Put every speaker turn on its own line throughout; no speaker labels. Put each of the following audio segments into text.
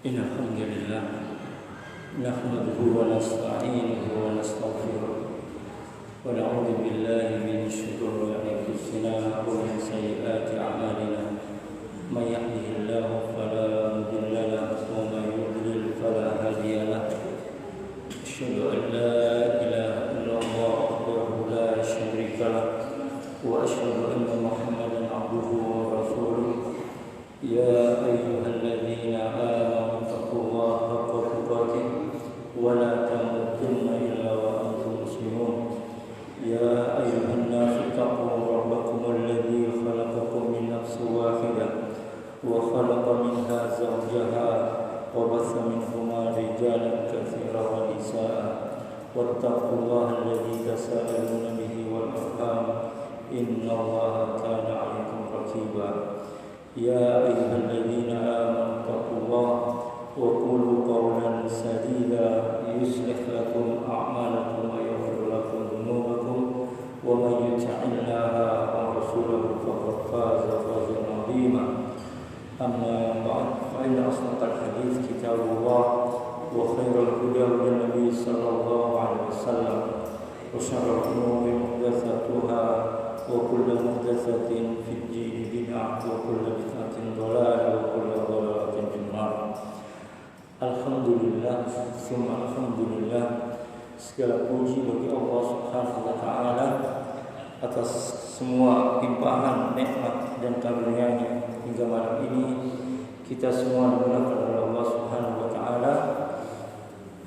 إن الحمد لله نحمده ونستعينه ونستغفره ونعوذ بالله من شرور أنفسنا ومن سيئات أعمالنا من يهده الله فلا مضل له ومن يضلل فلا هادي له أشهد أن لا إله إلا الله وحده لا شريك له وأشهد أن محمدا عبده ورسوله يا أيها الذين آمنوا اتقوا الله حق تقاته ولا تموتن إلا وأنتم مسلمون يا أيها الناس اتقوا ربكم الذي خلقكم من نفس واحدة وخلق منها زوجها وبث منهما رجالا كثيرا ونساء واتقوا الله الذي تساءلون به والأرحام إن الله كان عليكم رقيبا يا أيها الذين آمنوا اتقوا الله وقولوا قولا سديدا يصلح لكم أعمالكم ويغفر لكم ذنوبكم ومن يطع الله ورسوله فقد فاز فوزا عظيما أما بعد فإن أصدق الحديث كتاب الله وخير الهدى هدى النبي صلى الله عليه وسلم وشر الأمور محدثاتها وكل محدثة في الدين بدعة وكل بدعة ضلالة وكل ضلالة في النار. Alhamdulillah, summa alhamdulillah, segala puji bagi Allah Subhanahu wa taala atas semua limpahan nikmat dan karunia-Nya hingga malam ini kita semua dimudahkan oleh Allah Subhanahu wa taala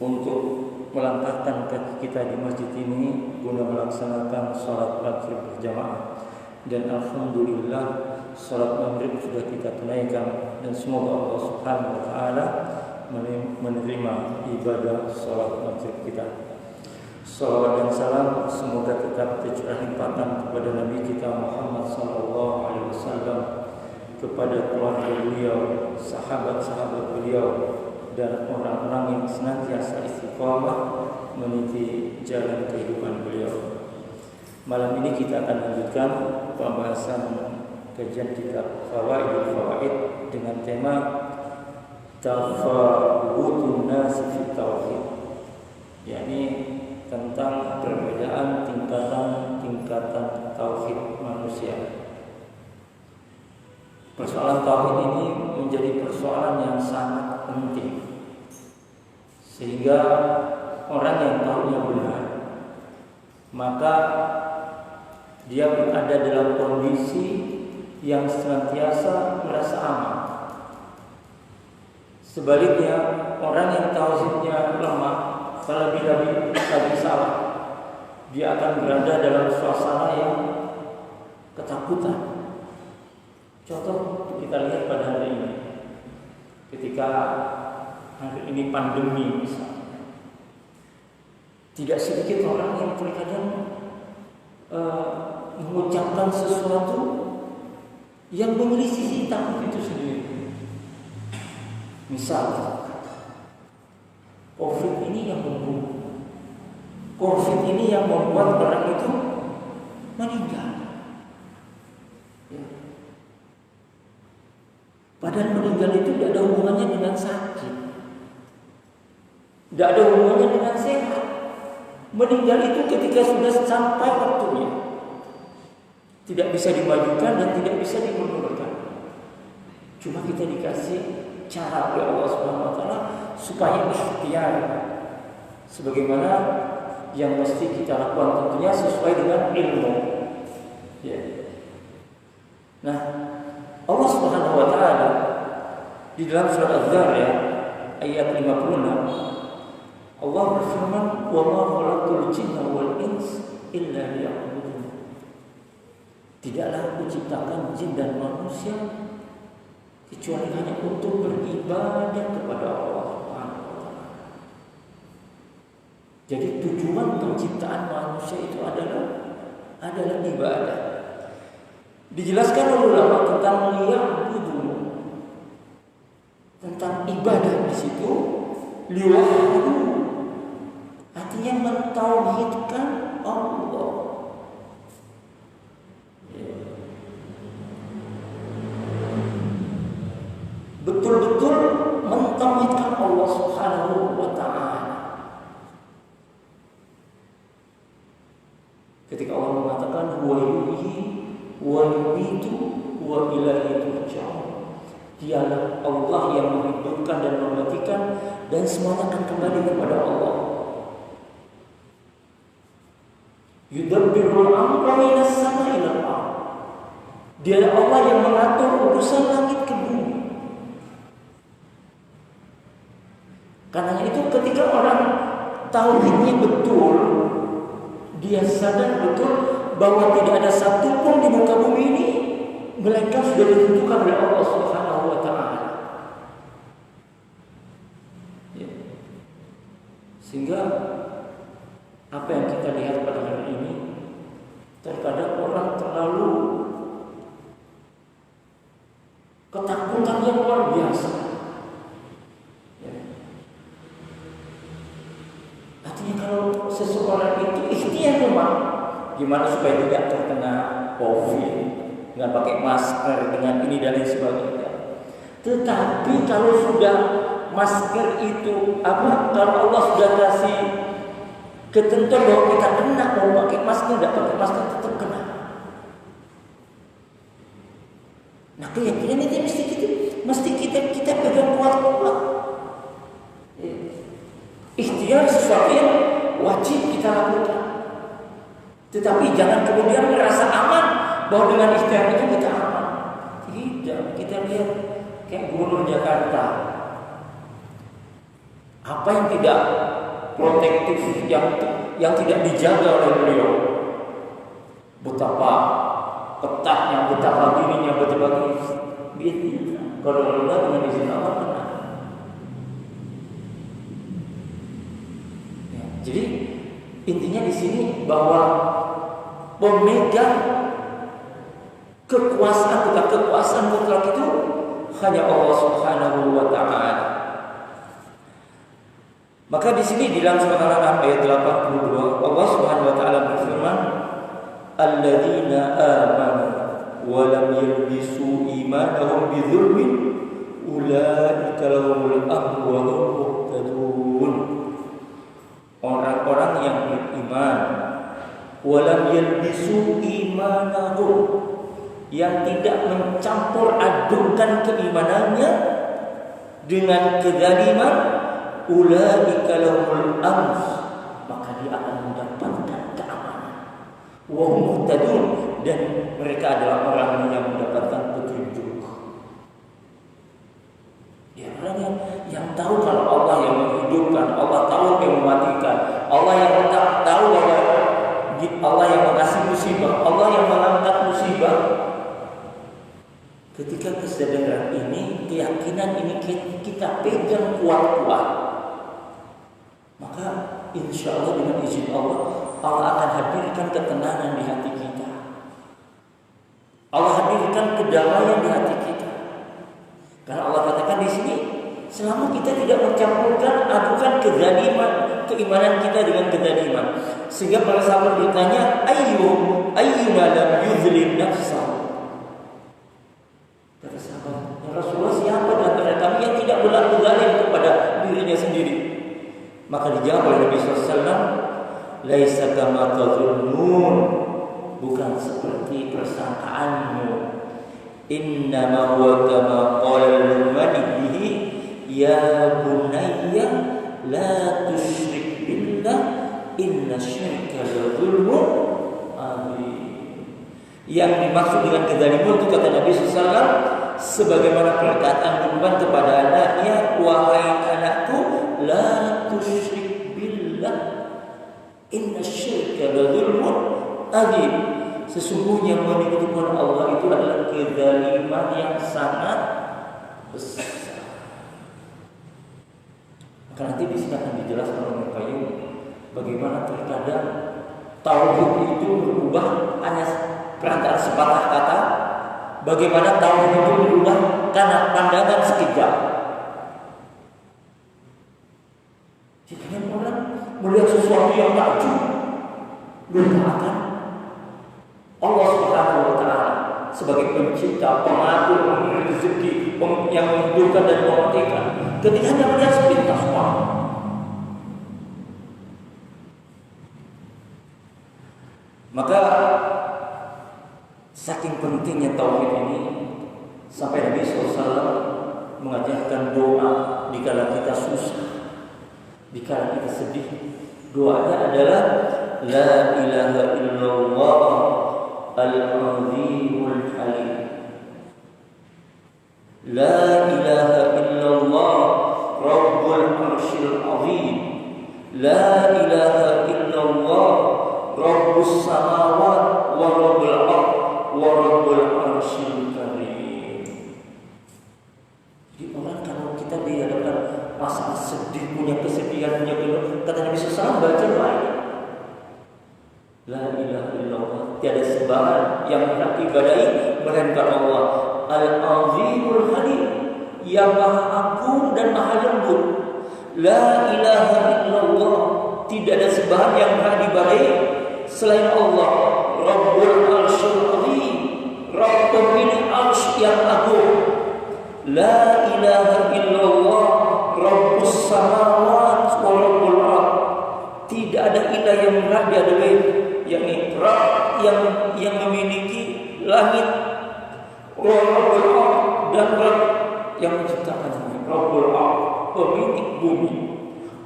untuk melangkahkan kaki kita di masjid ini guna melaksanakan salat maghrib berjamaah, dan alhamdulillah salat maghrib sudah kita tunaikan, dan semoga Allah Subhanahu wa taala menerima ibadah salat maghrib kita. Salawat dan salam semoga tetap tercurah limpahkan kepada Nabi kita Muhammad sallallahu alaihi wasallam, kepada keluarga beliau, sahabat-sahabat beliau, dan orang-orang yang senantiasa istiqamah meniti jalan kehidupan beliau. Malam ini kita akan lanjutkan pembahasan kajian kitab Fawaidul Fawaid dengan tema Tafawutun Nas fi Tauhid, yakni tentang perbedaan tingkatan tauhid manusia. Persoalan tauhid ini menjadi persoalan yang sangat penting, sehingga orang yang tahunya benar, maka dia berada dalam kondisi yang senantiasa merasa aman. Sebaliknya, orang yang tauhidnya lemah, terlebih lagi salah, dia akan berada dalam suasana yang ketakutan. Contoh kita lihat pada hari ini, ketika hari ini pandemi misalnya, tidak sedikit orang yang terkadang mengucapkan sesuatu yang menyelisih tauhid itu sendiri. Misal, COVID ini yang membunuh, COVID ini yang membuat orang itu meninggal. Ya. Padahal meninggal itu tidak ada hubungannya dengan sakit, tidak ada hubungannya dengan sehat. Meninggal itu ketika sudah sampai waktunya, tidak bisa dimajukan dan tidak bisa dimundurkan. Cuma kita dikasih cara oleh Allah Subhanahu wa taala supaya ikhtiar, sebagaimana yang mesti kita lakukan tentunya sesuai dengan ilmu. Ya. Nah, Allah Subhanahu wa taala di dalam surat Az-Zariyat ayat 56, Allah berfirman, "Wa ma khalaqtul jinna wal ins illa liya'budun." Tidaklah aku ciptakan jin dan manusia kecuali hanya untuk beribadah kepada Allah Subhanahu wa taala. Jadi tujuan penciptaan manusia itu adalah ibadah. Dijelaskan oleh ulama tentang liya'budun, tentang ibadah di situ, liwahdu, artinya mentauhidkan Allah. Betul-betul mentauhidkan mengatakan huwa yuhyi wa yumiitu wa ilaihi turja'un. Dialah Allah yang menghidupkan dan mematikan, dan semuanya akan kembali kepada Allah. Yudabbirul amra minas sama'i ilal ardh. Dialah Allah yang mengatur urusan langit ke bumi. Karena itu ketika orang tauhidnya betul, dia sadar betul bahwa tidak ada satupun di muka bumi ini melainkan sudah ditentukan oleh Allah Subhanahu wa taala. Ya. Sehingga apa yang kita lihat pada hari ini, terkadang orang terlalu ketakutan yang luar biasa. Ya. Artinya kalau seseorang itu ikhtiar memang gimana supaya tidak terkena COVID, dengan pakai masker, dengan ini dan lain sebagainya. Tetapi kalau sudah masker itu kalau Allah sudah kasih ketentuan bahwa kita kena, mau pakai masker tidak pakai masker tetap kena. Nah keyakinan itu mesti kita pegang kuat-kuat. Ikhtiar sesuatu yang wajib kita lakukan. Tetapi jangan kemudian merasa aman bahwa dengan ikhtiar itu kita aman. Tidak, kita lihat kayak Gubernur Jakarta. Apa yang tidak protektif, yang tidak dijaga oleh beliau, betapa ketatnya, betapa dirinya, betapa ini. Kalau Allah dengan izin Allah benar. Ya, jadi intinya di sini bahwa pemegang kekuasaan mutlak itu hanya Allah Subhanahu wa taala. Maka di sini di dalam surat Al-An'am ayat 82 Allah Subhanahu wa taala berfirman, "Alladzina amanu wa lam yalbisu imanahum bidzulmin ulaika lahumul amnu wa hum muhtadun." Orang-orang yang beriman wa lam yalbisu imanahum, yang tidak mencampur adukan keimanannya dengan kezaliman, ulaika lahumul amn, maka dia akan mendapatkan keamanan. Wa hum muhtadun, dan mereka adalah orang yang mendapatkan petunjuk. Ya, orang yang tahu kalau Allah yang menghidupkan, Allah tahu yang mematikan, Allah yang tahu bahwa Allah yang mengasih musibah, Allah yang mengangkat musibah. Ketika kesadaran ini, keyakinan ini kita pegang kuat-kuat, maka insya Allah dengan izin Allah, Allah akan hadirkan ketenangan di hati kita. Allah hadirkan kedamaian di hati kita. Karena Allah katakan di sini, selama kita tidak mencampurkan adukan kezaliman, keimanan kita dengan kezaliman. Sehingga para sahabat ditanya, ayyuna lam yuzlim nafsahu. Kata sahabat, ya Rasulullah, siapa di antara kami yang tidak berlaku zalim kepada dirinya sendiri? Maka dijawab oleh Nabi SAW, laisa kama tadhunnun, bukan seperti persangkaanmu. Innama huwa kama qala liwaladihi, ya bunayya la tusyrik billah, inna syirka la dzulmun adzim. Yang dimaksud dengan kezaliman itu kata Nabi SAW, sebagaimana perkataan Luqman kepada anaknya, wahai anakku, la tusyrik billah, inna syirka la dzulmun adzim. Sesungguhnya menyekutukan Allah itu adalah kezaliman yang sangat besar. Maka nanti di sini akan dijelaskan oleh Qayyim bagaimana terkadang tauhid itu berubah hanya perantara sepatah kata, bagaimana tauhid itu berubah karena pandangan sekejap. Jika orang melihat sesuatu yang takjub, berkata Allah Subhanahu wa taala sebagai pencipta, pengatur, pemberi rezeki, yang menghidupkan dan mematikan. Ketika dia melihat sepintas waktu, maka pentingnya tauhid ini sampai Nabi SAW mengajarkan doa dikala kita susah, dikala kita sedih. Doanya adalah La ilaha illallah al-azimul halim. La ilaha illallah rabbul arsyil azim. La ilaha illallah rabbus samawat wa rabbul ard wa rabbul arsyil karim. Jadi orang kalau kita dihadapkan masalah sedih, punya kesedihan, punya keluh, kata Nabi SAW, baca doa ini. La ilaha illallah, tiada sembahan yang berhak diibadahi melainkan Allah. Al-azimul halim, yang maha agung dan maha lembut. La ilaha illallah, tidak ada sembahan yang berhak diibadahi selain Allah. Rabbul arsyil azim, Rabb pemilik arsy yang agung. La ilaha illallah Rabbus samawat wa rabbul ard, tidak ada ilah yang berhak diibadahi, yakni Rabb yang memiliki langit, wa rabbul ard, dan Rabb yang menciptakan bumi. Rabbul ard, pemilik bumi,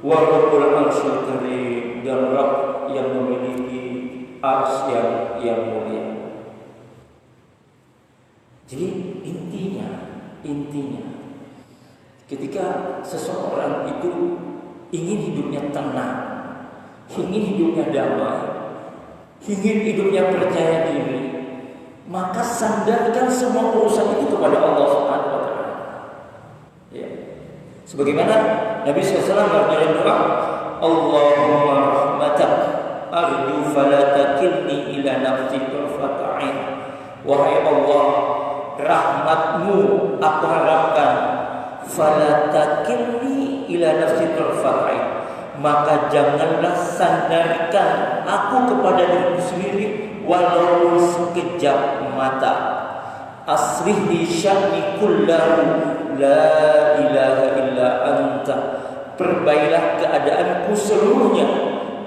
wa rabbul arsyil karim, dan Rabb yang memiliki arsy yang mulia. Jadi intinya ketika seseorang itu ingin hidupnya tenang, ingin hidupnya damai, ingin hidupnya percaya diri, maka sandarkan semua urusan itu kepada Allah Subhanahu wa taala. Ya. Sebagaimana Nabi SAW berdoa doa, Allahumma rahmatak arju fala takilni ila nafsi tarfata ain. Wahai Allah, rahmatmu aku harapkan, fala takilni ila nafsi tarfata ain, maka janganlah sandarkan aku kepada diriku sendiri walaupun sekejap mata. Asrih di sya'ni kullahu la ilaha illa anta, perbaikilah keadaanku seluruhnya,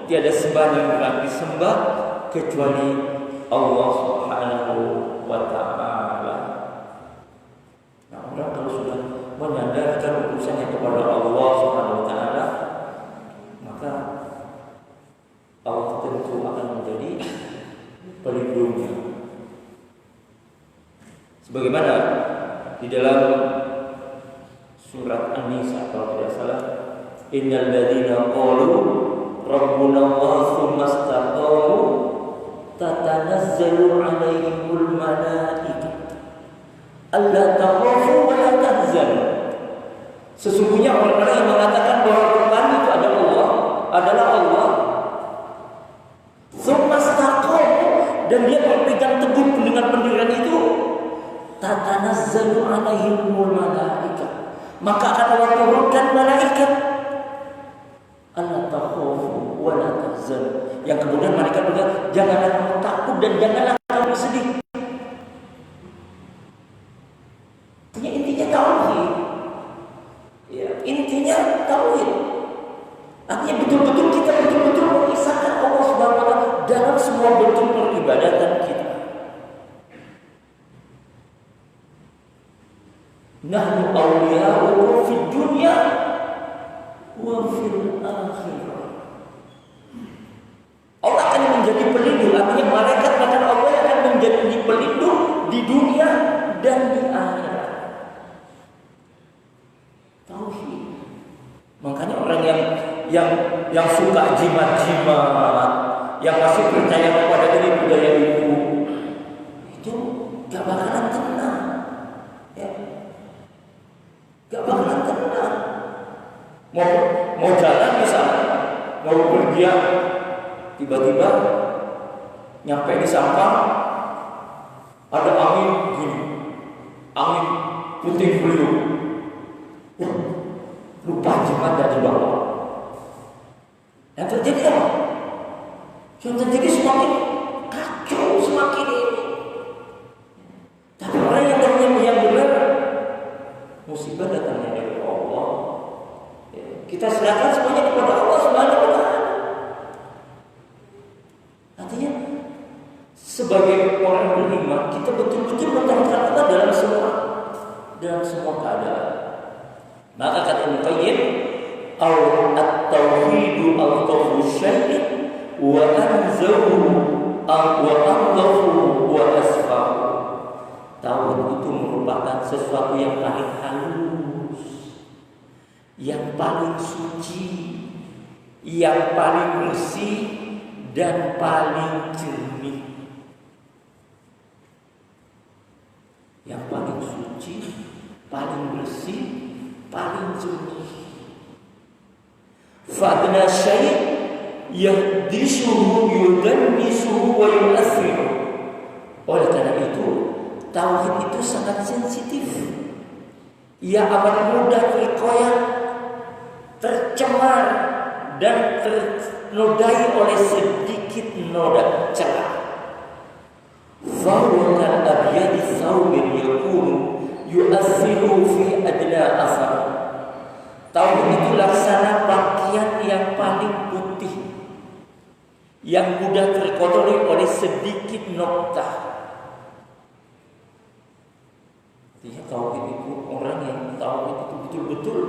tiada sembahan yang berhak disembah kecuali Allah Subhanahu wa ta'ala. Nah, orang kalau sudah menyandarkan urusannya kepada Allah Subhanahu wa ta'ala, maka Allah tentu akan menjadi pelindungnya. Sebagaimana di dalam surat An-Nisa kalau tidak salah, innal ladzina qalu rabbuna Allah tsumma istaqamu tatanazzalu 'alaihimul malaikatu alla takhafu wa la tahzanu. Sesungguhnya orang-orang yang mengatakan bahwa Tuhan itu adalah Allah, tsumma istaqamu, dan dia berpegang teguh dengan pendirian itu, tatanazzalu 'alaihimul malaikatu, maka akan Allah turunkan malaikat, alla takhafu wa la tahzanu, yang kemudian malaikat berkata, janganlah kamu takut dan janganlah kamu sedih. Intinya tauhid. Ya, intinya tauhid. Artinya betul-betul kita mengisahkan Allah Subhanahu wa taala dalam semua bentuk peribadatan kita. Nahnu awliya'ukum fid dunya wa fil akhirah. Allah akan menjadi pelindung, artinya malaikat bahkan Allah akan menjadi pelindung di dunia dan di akhirat. Tauhid. Makanya orang yang suka jimat-jimat, yang masih percaya kepada ini budaya itu gak bakalan tenang. Ya. Gak bakalan tenang. Mau jalan misalnya, mau berpergian, tiba-tiba nyampe di sampang ada angin gini, angin puting beliung. Lupa jimat dari bawah. Yang terjadi apa? Yang terjadi semakin kacau, semakin ini. Tapi orang yang tadinya yang benar, musibah datangnya dari Allah. Kita serahkan semuanya kepada Allah Subhanahu wa taala. Artinya sebagai orang beriman, kita betul-betul mentauhidkan Allah dalam semua keadaan. Maka kata Ibnu Qayyim, at-tauhidu al-tawhu syai'in wa anzahu wa anzahu wa asfahu. Tauhid itu merupakan sesuatu yang paling halus, yang paling suci, yang paling bersih dan paling jernih. Yang paling suci, paling bersih, paling jernih. Fadna syai' yahdisuhu yudannisuhu wa yu'athiru. Oleh karena itu, tauhid itu sangat sensitif. Ia amat mudah terkoyak, tercemar dan ternodai oleh sedikit noda celah. Fahuwa kal abyadi thawbin yakunu yu'athiru fi adna athar. Tauhid itu laksana pakaian yang paling putih, yang mudah terkotori oleh sedikit noktah. Artinya tauhid itu, orang yang tauhid itu betul-betul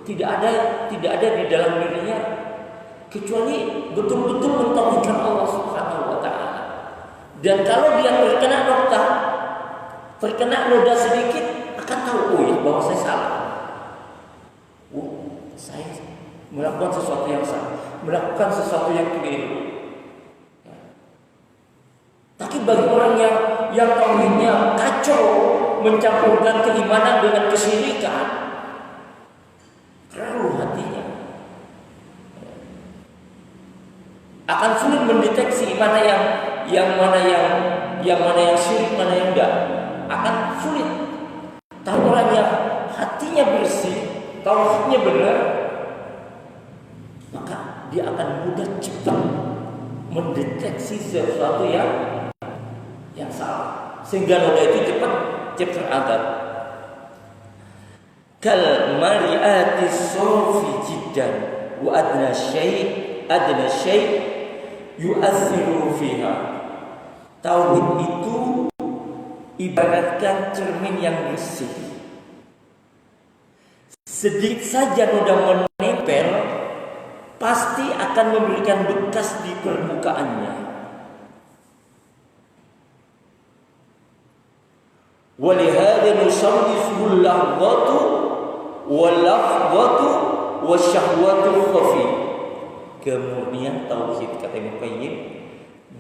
tidak ada di dalam dirinya kecuali betul-betul mentauhidkan Allah Subhanahu wa taala. Dan kalau dia terkena noktah, terkena noda sedikit, akan tahu, oh ya, bahwa saya salah. Oh, saya melakukan sesuatu yang salah, melakukan sesuatu yang keliru. Tapi bagi orang yang tauhidnya kacau, mencampurkan keimanan dengan kesyirikan, keruh hatinya, akan sulit mendeteksi mana yang syirik, mana yang enggak. Akan sulit. Tapi orang yang hatinya bersih, tauhidnya benar, maka dia akan mudah cepat mendeteksi sesuatu yang salah, sehingga noda itu cepat terangkat. Kal mari'ati sofi jiddan wa adna syai' yu'athiru fiha. Tauhid itu ibaratkan cermin yang bersih. Sedikit saja noda menempel, pasti akan memberikan bekas di permukaannya. Walihada nusammisul lahwatu wal lafwatu wasyahwatu khafi. Kemurnian tauhid, kata Ibnu Qayyim,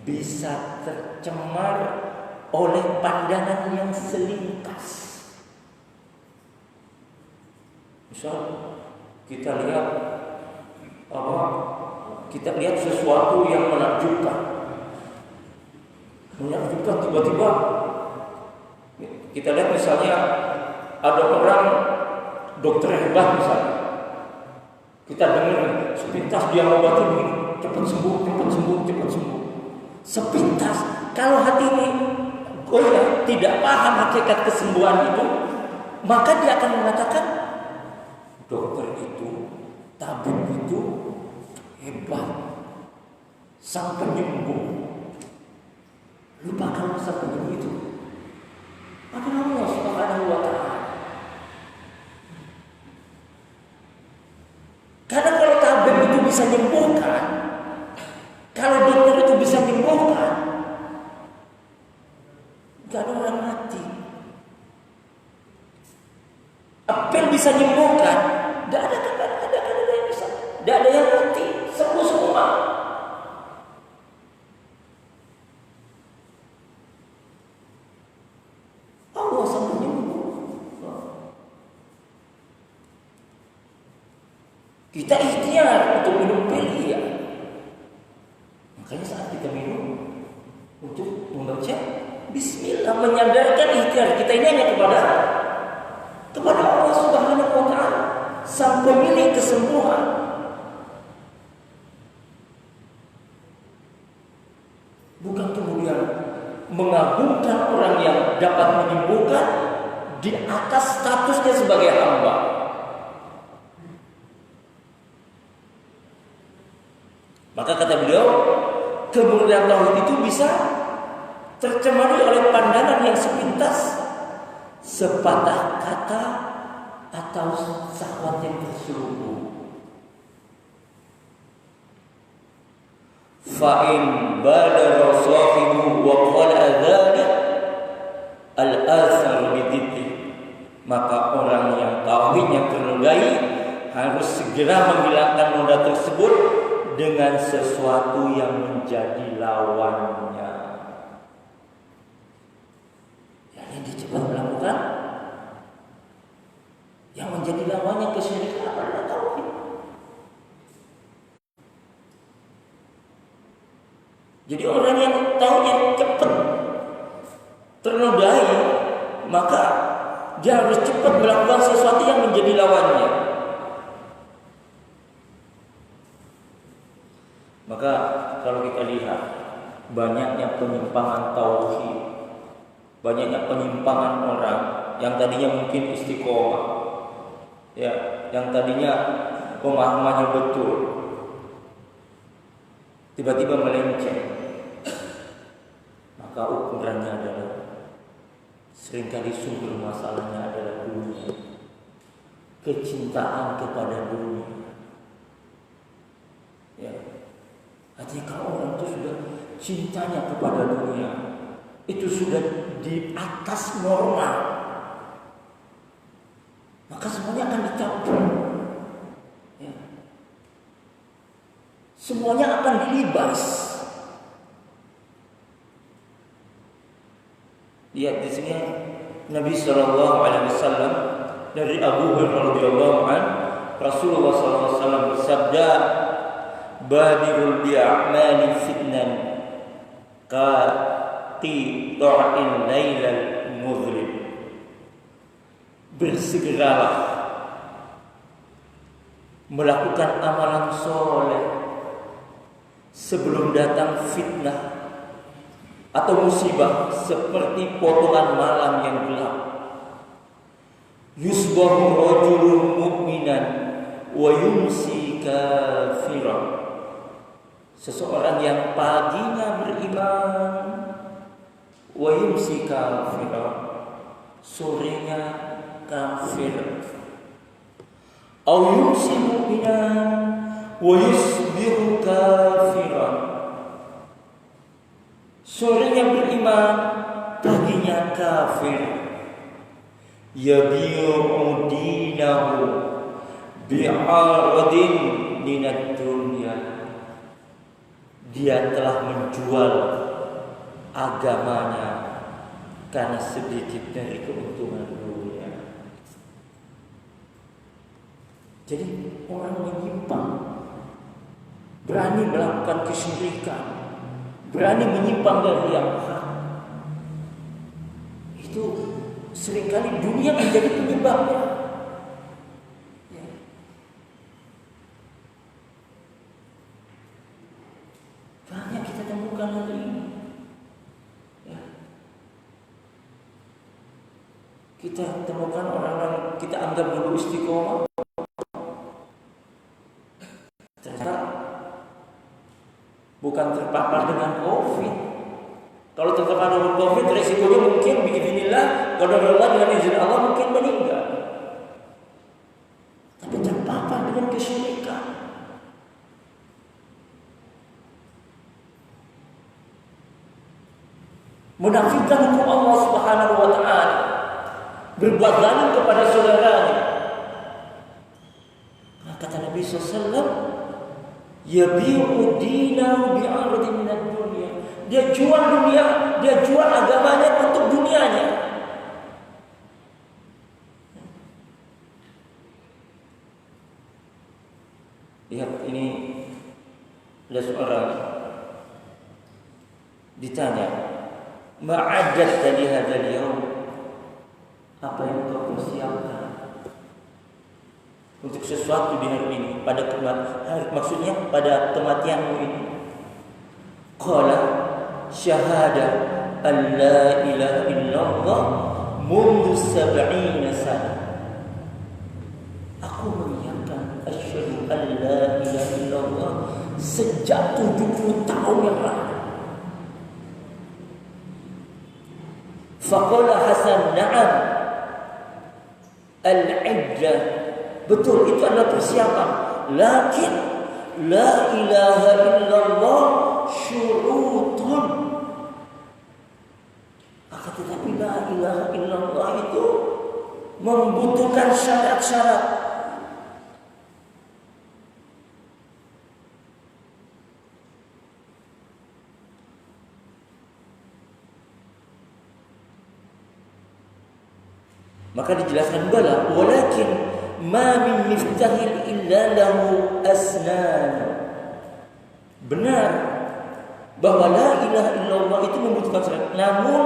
bisa tercemar oleh pandangan yang selintas. Misal kita lihat sesuatu yang menakjubkan tiba-tiba. Kita lihat misalnya ada orang dokter hebat misalnya, kita dengar sepintas dia mengobati begini, cepat sembuh. Sepintas, kalau hati ini tidak paham hakikat kesembuhan itu, maka dia akan mengatakan dokter itu, tabib itu hebat sampai penyembuh. Lupakan masa penyembuh itu. Apa Allah Subhanahu wa ta'ala. Karena kalau tabib itu bisa menyembuhkan, kalau dokter itu bisa menyembuhkan, gak ada orang mati. Apel bisa menyembuhkan, gak ada yang bisa, gak ada yang mati, sembuh semua. Kita ikhtiar untuk minum pil, ya. Makanya saat kita minum, untuk membaca Bismillah, menyandarkan ikhtiar kita ini hanya kepada Allah Subhanahu wa ta'ala, sang pemilik kesembuhan. Bukan kemudian mengagungkan orang yang dapat menyembuhkan di atas statusnya sebagai hamba. Maka kata beliau, kemurnian tauhid itu bisa tercemari oleh pandangan yang sepintas, sepatah kata, atau syahwat yang terselubung. Fa'in badara sahibu wa qala dzalik al-athar bididdi, maka orang yang tauhidnya ternodai harus segera menghilangkan noda tersebut dengan sesuatu yang menjadi lawannya. Yang cepat melakukan yang menjadi lawannya kesyirikan adalah tauhid. Jadi orang yang tauhid cepat ternodai, maka dia harus cepat melakukan sesuatu yang menjadi lawannya. Maka kalau kita lihat banyaknya penyimpangan tauhid, banyaknya penyimpangan orang yang tadinya mungkin istiqomah, ya, yang tadinya pemahamannya betul, tiba-tiba melenceng. Maka ukurannya adalah seringkali sumber masalahnya adalah dunia, kecintaan kepada dunia. Ya, artinya kalau orang itu sudah cintanya kepada dunia, itu sudah di atas normal, maka semuanya akan dicampur. Ya. Semuanya akan dilibas. Lihat di sini Nabi SAW dari Abu Hurairah radhiyallahu anhu, Rasulullah SAW bersabda, "Badirul bi'amali fitnan qati'il lailal muzlim." Bersegeralah melakukan amalan soleh sebelum datang fitnah atau musibah seperti potongan malam yang gelap. Yusbahu rajulun mu'minan wa yumsi kafiran. Seseorang yang paginya beriman, wa yumsi kafiran, sorenya kafir. Aw yumsi mu'minan wa yusbihu kafiran, sorenya beriman, paginya kafir. Yabi'u dinahu bi'aradin minad dunya, dia telah menjual agamanya karena sedikit dari keuntungan dunia. Jadi orang menyimpang, berani melakukan kesyirikan, berani menyimpang dari yang hak, itu seringkali dunia menjadi penyebabnya. Ya. Banyak kita temukan hari ini. Ya. Kita temukan orang-orang kita anggap dulu istiqomah, ternyata bukan terpapar dengan COVID. Kalau terpapar dengan COVID, resikonya mungkin biidznillah, qadarullah, dengan izin Allah mungkin meninggal. Tapi terpapar dengan kesyirikan, menafikan hukum Allah Subhanahu wa taala, berbuat zalim kepada saudaranya. Nah, kata Nabi SAW, yabi'u dinahu bi'aradin minad dunya. Dia jual dunia, dia jual agamanya untuk dunianya. Lihat ini, ada seorang ditanya, ma'adat tadi hadzal yaum, apa yang kau persiapkan untuk sesuatu di hari ini, pada maksudnya pada kematianmu ini? Qala syahada an la ilaha illallah mundu 70 sana. Aku menyiapkan asyhadu an la ilaha illallah sejak 70 tahun yang lalu. Faqala Hasan, na'am, al-iddah, betul itu adalah persiapan. Lakin la ilaha illallah syurutun. Akan tetapi la ilaha illallah itu membutuhkan syarat-syarat. Maka dijelaskan pula, walakin ma min miftahil illa lahu asnan. Benar bahwa la ilaha illallah itu membutuhkan syarat. Namun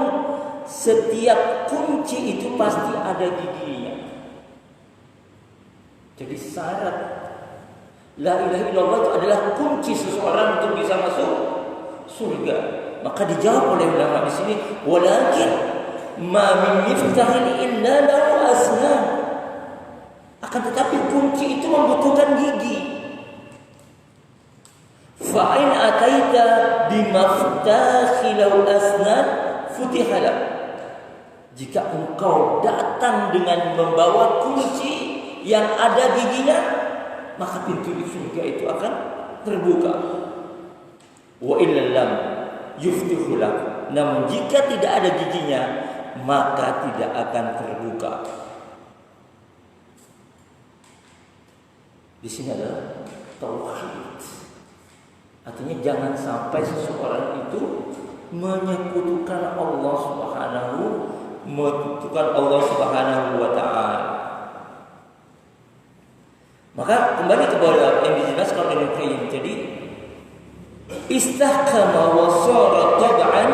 setiap kunci itu pasti ada giginya. Jadi syarat la ilaha illallah itu adalah kunci seseorang untuk bisa masuk surga. Maka dijawab oleh ulama di sini, walakin ma min miftahil illa lahu asnan. Akan tetapi kunci itu membutuhkan gigi. Fa in ataita bimaftahilau asnan futihala. Jika engkau datang dengan membawa kunci yang ada giginya, maka pintu surga itu akan terbuka. Wa illa lam yuftihu lak. Namun jika tidak ada giginya, maka tidak akan terbuka. Di sini adalah tauhid. Artinya jangan sampai seseorang itu menyekutukan Allah Subhanahu wa taala. Maka kembali kepada yang dijelaskan oleh Ibnu Qayyim. Jadi istahkama wa sara tab'an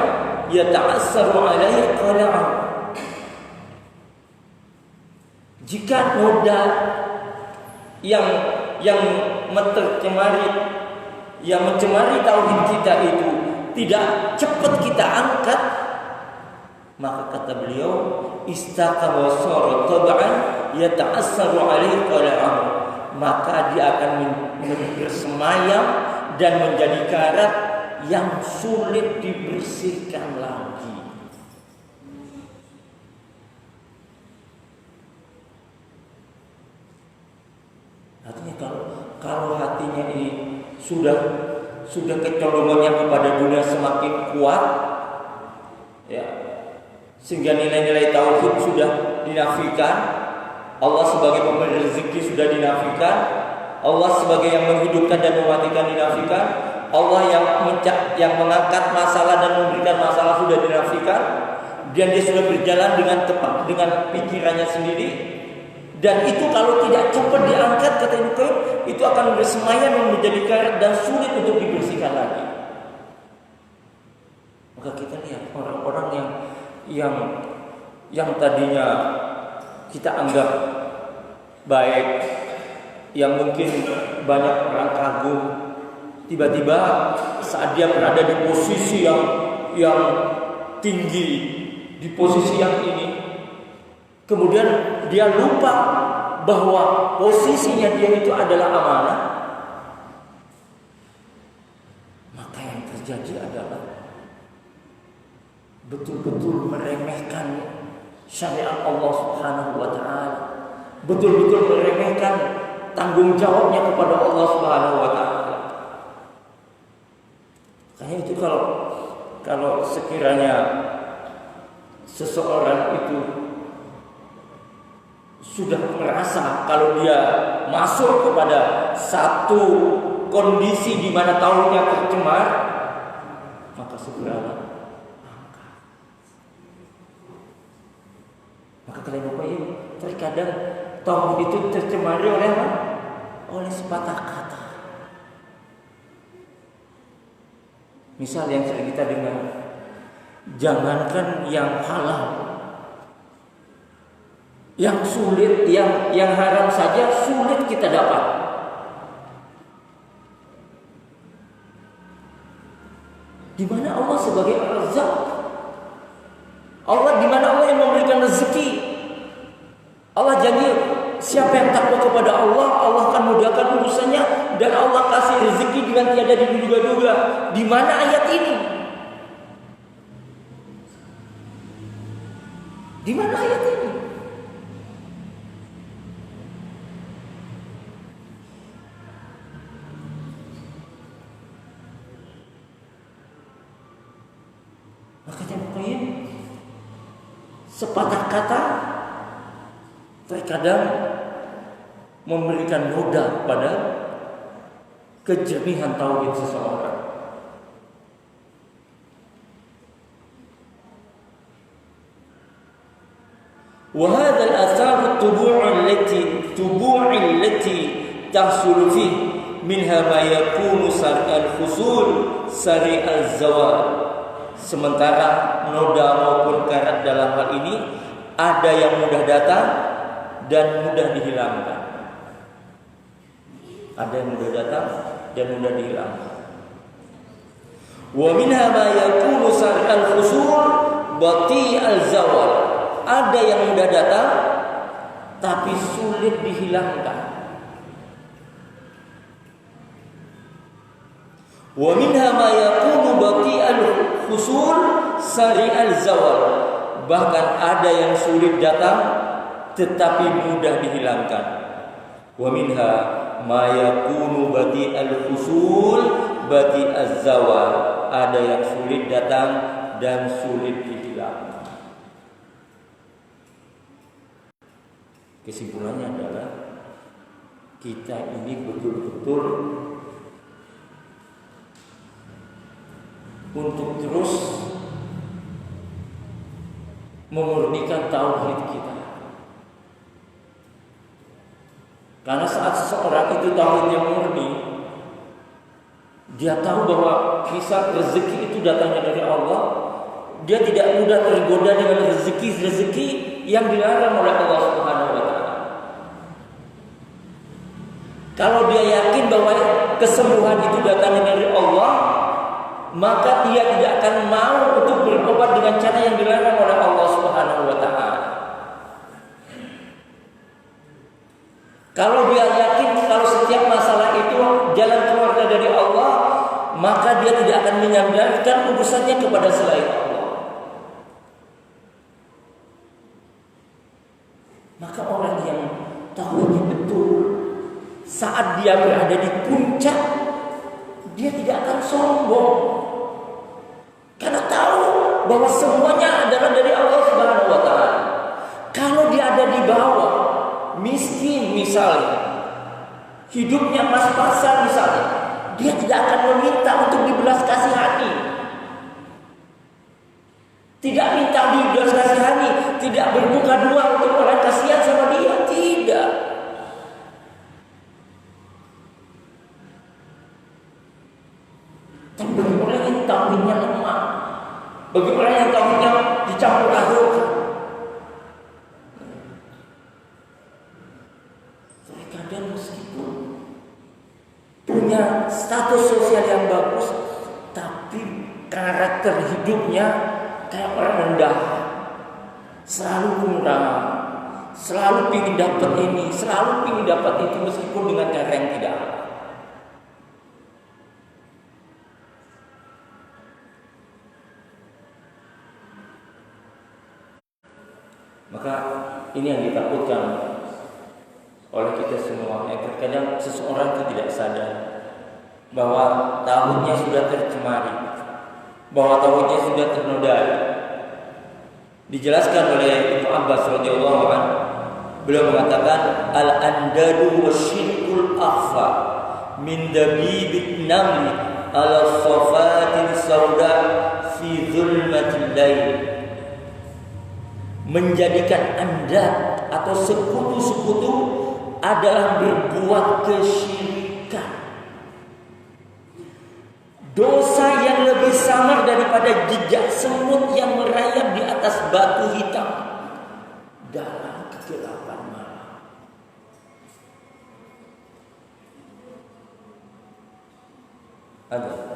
yata'assaru alaihi qala'an. Jika noda yang mencemari tauhid kita itu tidak cepat kita angkat, maka kata beliau istaqama wa sara tab'an yata'assaru alaihi qala'an, maka dia akan bersemayam dan menjadi karat yang sulit dibersihkan lagi. Artinya kalau hatinya ini sudah kecolongannya kepada dunia semakin kuat, ya, sehingga nilai-nilai tauhid sudah dinafikan, Allah sebagai pemberi rezeki sudah dinafikan, Allah sebagai yang menghidupkan dan mematikan dinafikan, Allah yang mengangkat masalah dan memberikan masalah sudah dinafikan, dan dia sudah berjalan dengan tepat dengan pikirannya sendiri. Dan itu kalau tidak cepat diangkat, kata Ibnu Qayyim, itu akan bersemayam menjadi karat dan sulit untuk dibersihkan lagi. Maka kita lihat orang-orang yang tadinya kita anggap baik, yang mungkin banyak orang kagum, tiba-tiba saat dia berada di posisi yang tinggi, di posisi yang ini, kemudian dia lupa bahwa posisinya dia itu adalah amanah, maka yang terjadi adalah betul-betul meremehkan syariat Allah Subhanahu wa taala, betul-betul meremehkan tanggung jawabnya kepada Allah Subhanahu wa taala. Makanya itu kalau sekiranya seseorang itu sudah merasa kalau dia masuk kepada satu kondisi di mana tauhidnya tercemar, maka segera angkat. Maka kalian terkadang tauhid itu tercemari oleh sepatah kata. Misal yang sering kita dengar, jangankan yang halal, yang sulit, yang haram saja sulit kita dapat. Di mana Allah sebagai Ar-Razzaq? Allah di mana Allah yang memberikan rezeki? Allah janji siapa yang takwa kepada Allah, Allah akan mudahkan urusannya dan Allah kasih rezeki dengan tiada diduga-duga. Di mana ayat ini? Di mana ayat ini? Maka Ibnu sepatah kata terkadang memberikan noda pada kejernihan tauhid seseorang. Wa hadzal athar tubu'i allati tahsul fihi minha ma yakunu sar'al khusul sari'al zawal. Sementara noda maupun karat dalam hal ini ada yang mudah datang dan mudah dihilangkan. Ada yang mudah datang dan mudah dihilangkan. Wa minha ma yakunu sar'al khusul bati'al zawal. Ada yang mudah datang tapi sulit dihilangkan. Wa minha ma yakunu bati'al khusul sari'al zawal. Bahkan ada yang sulit datang tetapi mudah dihilangkan. Wa minha ma yakunu bati'al khusul bati'az zawal. Ada yang sulit datang dan sulit dihilangkan. Kesimpulannya adalah kita ini betul-betul untuk terus memurnikan tauhid kita. Karena saat seseorang itu tauhidnya murni, dia tahu bahwa kisah rezeki itu datangnya dari Allah. Dia tidak mudah tergoda dengan rezeki yang dilarang oleh Allah Subhanahu wa taala. Kalau dia yakin bahwa kesembuhan itu datangnya dari Allah, maka dia tidak akan mau untuk berobat dengan cara yang dilarang oleh Allah Subhanahu wa taala. Kalau dia yakin kalau setiap masalah itu jalan keluarnya dari Allah, maka dia tidak akan menyandarkan urusannya kepada selain Allah. Maka orang yang tahunya betul, saat dia berada di puncak, dia tidak akan sombong. Karena tahu bahwa semuanya adalah dari Allah Subhanahu wa taala. Kalau dia ada di bawah, miskin misalnya, hidupnya pas-pasan misalnya, dia tidak akan meminta untuk dibelas kasihani. Tidak minta dibelas kasihani, tidak berbuka dua untuk orang kasihan sama dia, tidak. Tapi bagi orang yang tauhidnya lemah, bagi orang yang tauhidnya dicampur adukkan, terkadang meskipun punya status sosial yang bagus, tapi karakter hidupnya kayak orang rendah, selalu kurang, selalu ingin dapat ini, selalu ingin dapat itu meskipun dengan cara yang tidak. Maka ini yang ditakutkan oleh kita semua. Terkadang seseorang itu tidak sadar bahwa tauhidnya sudah tercemari, bahwa tauhidnya sudah ternodai. Dijelaskan oleh Ibnu Abbas radhiyallahu anhu, beliau mengatakan al-andadu wasyirkul akhfa min dabibit namli ala safatin sauda fi zulmatil lail. Menjadikan Anda atau sekutu-sekutu adalah berbuat kesyirikan, dosa yang lebih samar daripada jejak semut yang merayap di atas batu hitam dalam kegelapan malam. Ada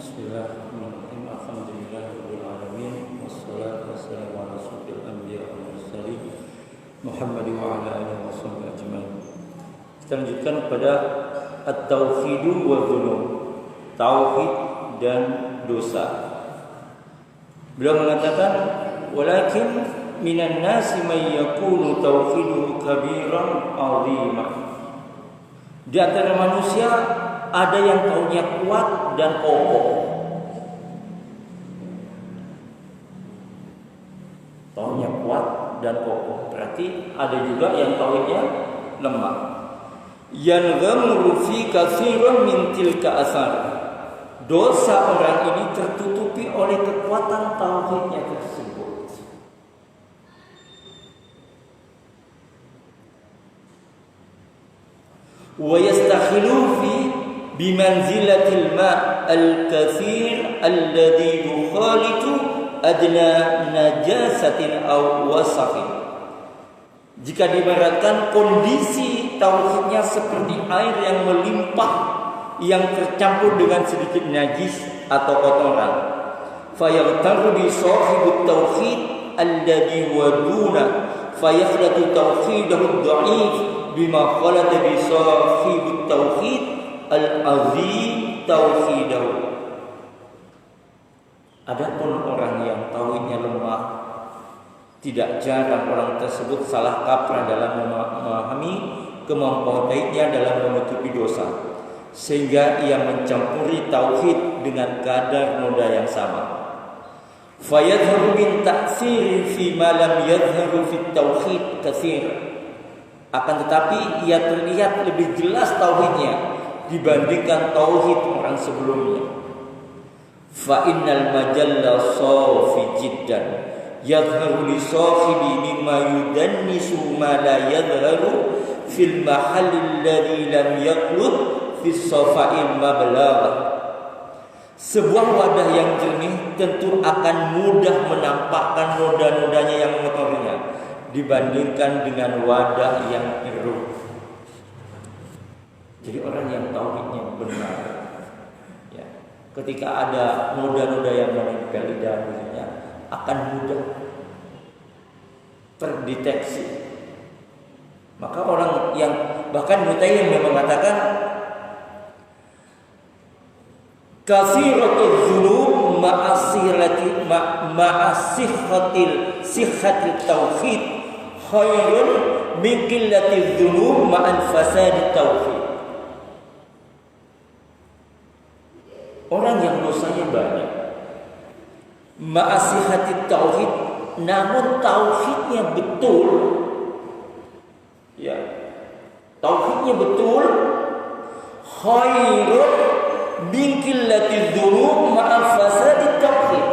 Bismillahirrahmanirrahim. Alhamdulillahirabbil alamin wassalatu wassalamu ala asyrofil anbiya'i wal mursalin Muhammad wa ala alihi washabbihi ajmain. Kita lanjutkan pada at-tauhidu wa dzunub, tauhid dan dosa. Beliau mengatakan walakin minan nasi may yakunu tauhiduhu kabiran 'azima. Di antara manusia ada yang tauhidnya kuat dan kokoh. Tauhidnya kuat dan kokoh. Berarti ada juga yang tauhidnya lemah. Yanghamru fi katsiran min tilka asar. Dosa orang ini tertutupi oleh kekuatan tauhidnya tersebut. Wa yastakhilu fi bimanzilatil ma' al-kathir alladhi yukhalitu adna najasatin aw wasakhin. Jika diibaratkan kondisi tauhidnya seperti air yang melimpah yang tercampur dengan sedikit najis atau kotoran. Fayaghtaru bi sahibut tauhid alladhi huwa duna fayakhlatu tauhidahu dha'if bima khalata bi sahibut tauhid al-azim tauhidahu. Adapun orang yang tauhidnya lemah, tidak jarang orang tersebut salah kaprah dalam memahami kemampuan tauhidnya dalam menutupi dosa, sehingga ia mencampuri tauhid dengan kadar noda yang sama. Fayadhharu min ta'siri fi ma lam yadhharu fi tauhid katsir. Akan tetapi ia terlihat lebih jelas tauhidnya dibandingkan tauhid orang sebelumnya. Fa innal majalla safi jiddan yadhharu li sahibi mimma yudannisu ma la yadhharu fil mahalli alladhi lam yaqlud fi safa'il mablagh. Sebuah wadah yang jernih tentu akan mudah menampakkan noda-nodanya yang mengotorinya dibandingkan dengan wadah yang keruh. Jadi orang yang tauhidnya benar, ya, ketika ada noda-noda yang menempel di dalam dirinya akan mudah terdeteksi. Maka orang yang bahkan Mutayyim yang mengatakan katsiratul dzunub sihhatil tauhid khairun min qillatil dzunub ma'al fasadit tauhid. Orang yang dosanya banyak, ma'asihati tauhid, namun tauhidnya betul, ya, tauhidnya betul, khairun min qillatil dzunub ma'a fasadit tauhid.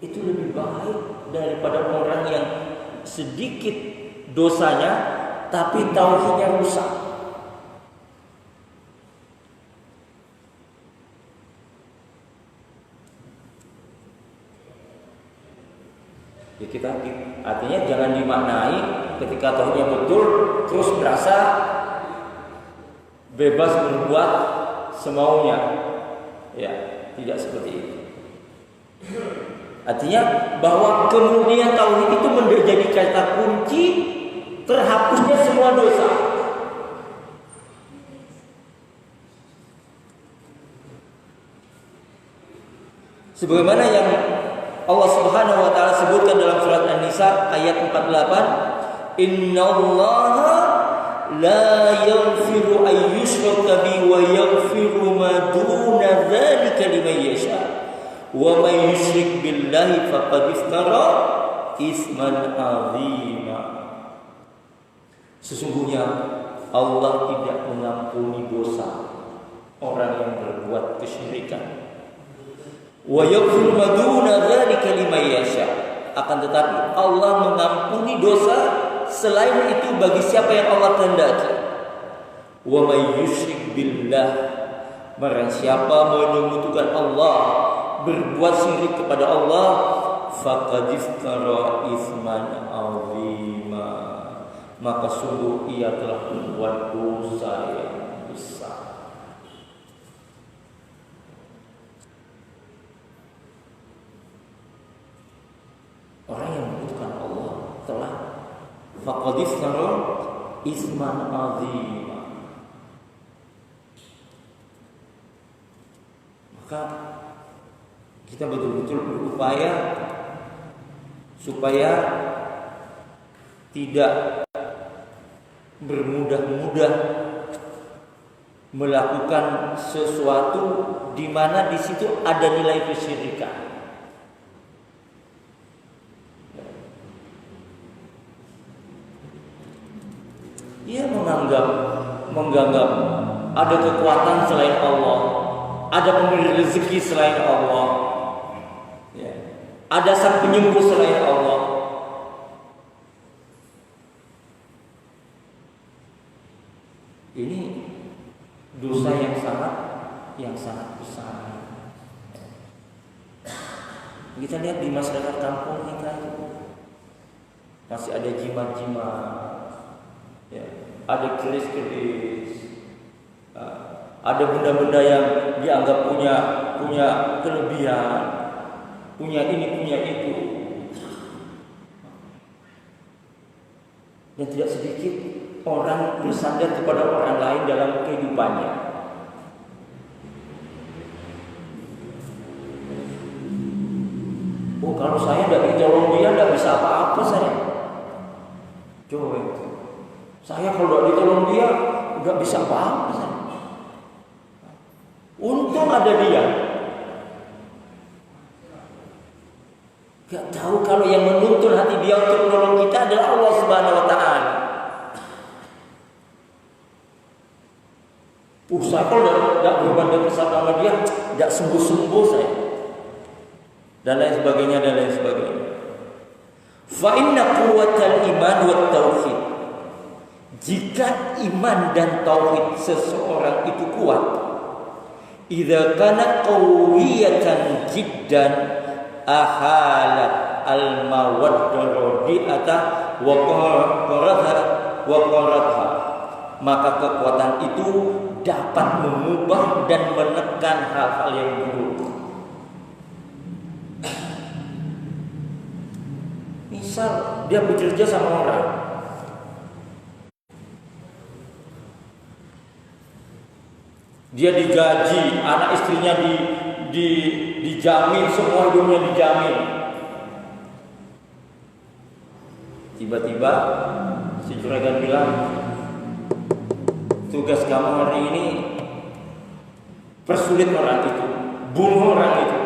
Itu lebih baik daripada orang yang sedikit dosanya tapi tauhidnya rusak. Ya, kita artinya jangan dimaknai ketika tauhidnya betul terus berasa bebas berbuat semaunya. Ya, tidak seperti itu. Artinya bahwa kemudian tauhid itu menjadi kata kunci terhapusnya semua dosa. Sebagaimana yang Allah Subhanahu wa taala sebutkan dalam surat An-Nisa ayat 48, "Innallaha la yaghfiru ay yushraka bihi wa yaghfiru ma duna dzalika liman yasha. Wa may yusyrik billahi faqad iftara itsman 'azima." Sesungguhnya Allah tidak mengampuni dosa orang yang berbuat kesyirikan. Wa yaghfiru ma duna dzalika liman yasha. Akan tetapi Allah mengampuni dosa selain itu bagi siapa yang Allah kehendaki. Wa may yusyrik billah, barang siapa menyekutukan Allah, berbuat syirik kepada Allah, faqad iftara itsman 'azima, maka sungguh ia telah berbuat dosa yang besar. faqad iftara isman azima. Maka kita betul-betul berupaya supaya tidak bermudah-mudah melakukan sesuatu di mana di situ ada nilai kesyirikan. Ia menganggap ada kekuatan selain Allah, ada pemberi rezeki selain Allah, ya, ada sang penyembuh selain Allah. Ini dosa yang sangat besar. Kita lihat di masyarakat kampung kita masih ada jimat-jimat, ya, ada keris-keris, ada benda-benda yang dianggap punya kelebihan, punya ini, punya itu, dan tidak sedikit orang bersandar kepada orang lain dalam kehidupannya. Oh, kalau saya tidak ditolong dia, tidak bisa apa-apa saya. Coba itu. Saya kalau tidak ditolong dia, tidak bisa apa-apa saya. Untung ada dia. Gak tahu kalau yang menuntun hati dia untuk menolong kita adalah Allah Subhanahu Wa Taala. Saya kalau tidak berbanding sama dia, tidak sembuh-sembuh saya, dan lain sebagainya. Fa inna quwwatal iman wat tauhid. Jika iman dan tauhid seseorang itu kuat, idza kana qawiyatan jiddan ahalat al mawaddah radi'ata wa qaratha, maka kekuatan itu dapat mengubah dan menekan hal-hal yang buruk. Misal dia bekerja sama orang, dia digaji, anak istrinya dijamin, semua hidupnya dijamin. Tiba-tiba si juragan bilang, tugas kamu hari ini persulit orang itu, bunuh orang itu.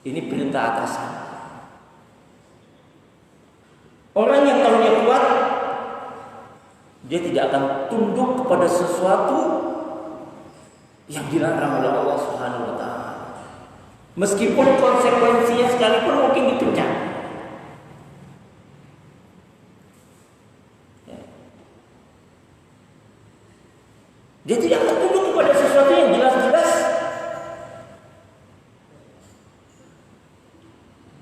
Ini perintah atasan. Orang yang tahunya kuat, dia tidak akan tunduk kepada sesuatu yang dilarang oleh Allah Subhanahu Wa Taala, meskipun konsekuensinya sekalipun mungkin dipecat. Dia tidak akan tunduk kepada sesuatu yang jelas-jelas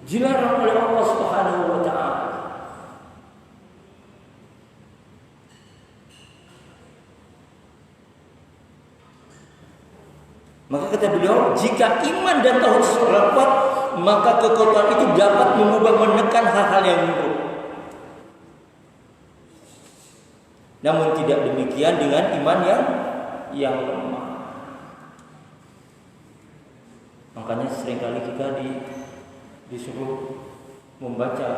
dilarang oleh Allah Subhanahu Wa Taala. Maka kata beliau, jika iman dan tauhid seorang kuat, maka kekuatan itu dapat mengubah, menekan hal-hal yang buruk. Namun tidak demikian dengan iman yang lemah. Makanya seringkali kita disuruh membaca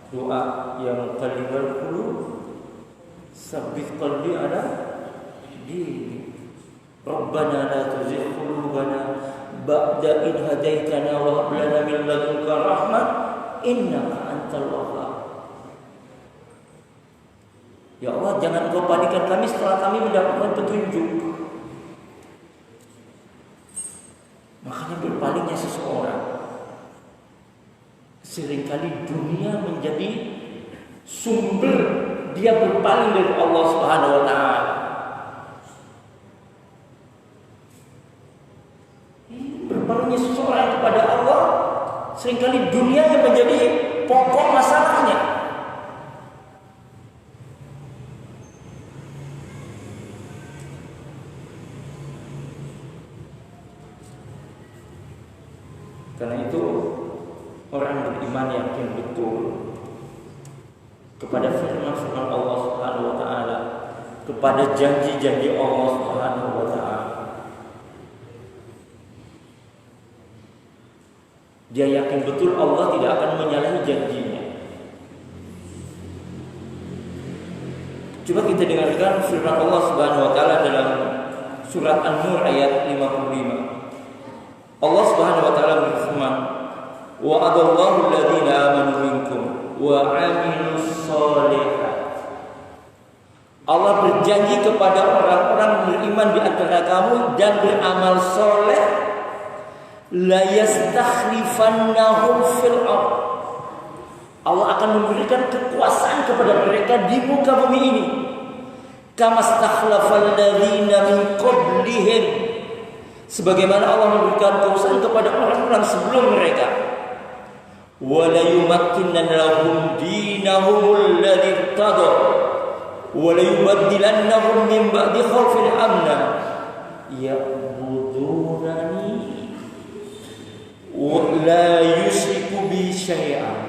doa yang qalbul qulub sabbit qalbi ala dini. Rabbana la tuzigh qulubana ba'da idh hadaitana wa hab lana min ladunka rahmah innaka antal wahhab. Ya Allah, jangan Engkau palingkan kami setelah kami mendapatkan petunjuk. Makanya berpalingnya seseorang, seringkali dunia menjadi sumber dia berpaling dari Allah Subhanahu Wa Taala. Berpalingnya seseorang kepada Allah, seringkali dunia yang menjadi pokok masalahnya. Karena itu orang beriman yakin betul kepada firman-firman Allah Subhanahu wa taala, kepada janji-janji Allah Subhanahu wa taala. Dia yakin betul Allah tidak akan menyalahi janjinya. Coba kita dengarkan firman Allah Subhanahu wa taala dalam surat An-Nur ayat 55. Allah Subhanahu wa taala berfirman, "Wa'adallahu alladziina aamanu minkum wa 'amilus shalihat." Allah berjanji kepada orang-orang beriman di antara kamu dan beramal soleh, la yastakhlifannahum fil ardh. Allah akan memberikan kekuasaan kepada mereka di muka bumi ini. Kama stakhlafal ladzina min qablihim. Sebagaimana Allah memberikan kekuasaan kepada orang-orang sebelum mereka. Wa la yumakkinanna lahum dinahum alladzi irtada wa la yubaddilannahum min ba'di khaufin amna ya'budunani wa la yusyriku bi syai'an.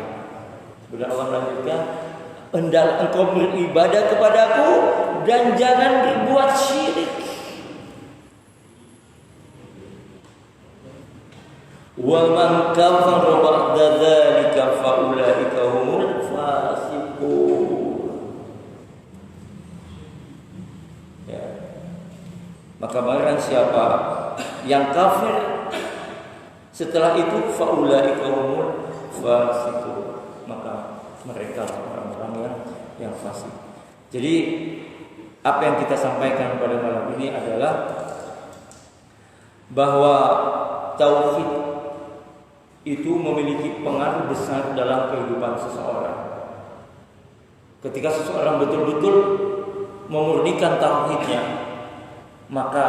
Bila Allah melanjutkan, hendaklah engkau beribadah kepadaku dan jangan berbuat syirik. Wa man kafara ba'da dzalika fa ulaika humul fasiqun. Ya. Maka barang siapa yang kafir setelah itu fa ulaika humul fasiqun, maka mereka orang-orang yang fasik. Jadi apa yang kita sampaikan pada malam ini adalah bahwa tauhid itu memiliki pengaruh besar dalam kehidupan seseorang. Ketika seseorang betul-betul memurnikan tauhidnya, maka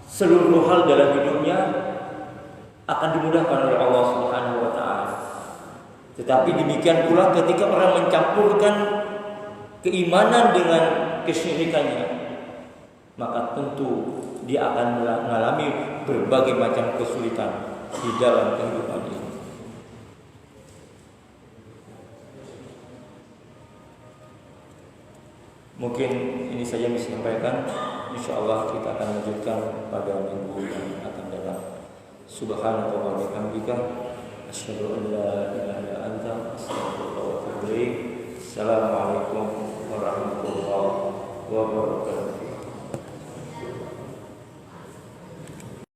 seluruh hal dalam hidupnya akan dimudahkan oleh Allah Subhanahu wa taala. Tetapi demikian pula ketika orang mencampurkan keimanan dengan kesyirikannya, maka tentu dia akan mengalami berbagai macam kesulitan di dalam kehidupan ini. Mungkin ini saja yang bisa disampaikan. InsyaAllah kita akan lanjutkan pada minggu yang akan datang. Subhanallah wa bihamdika, asyhadu an la ilaha illa anta, astaghfiruka wa atubu ilaik. Assalamualaikum warahmatullahi wabarakatuh.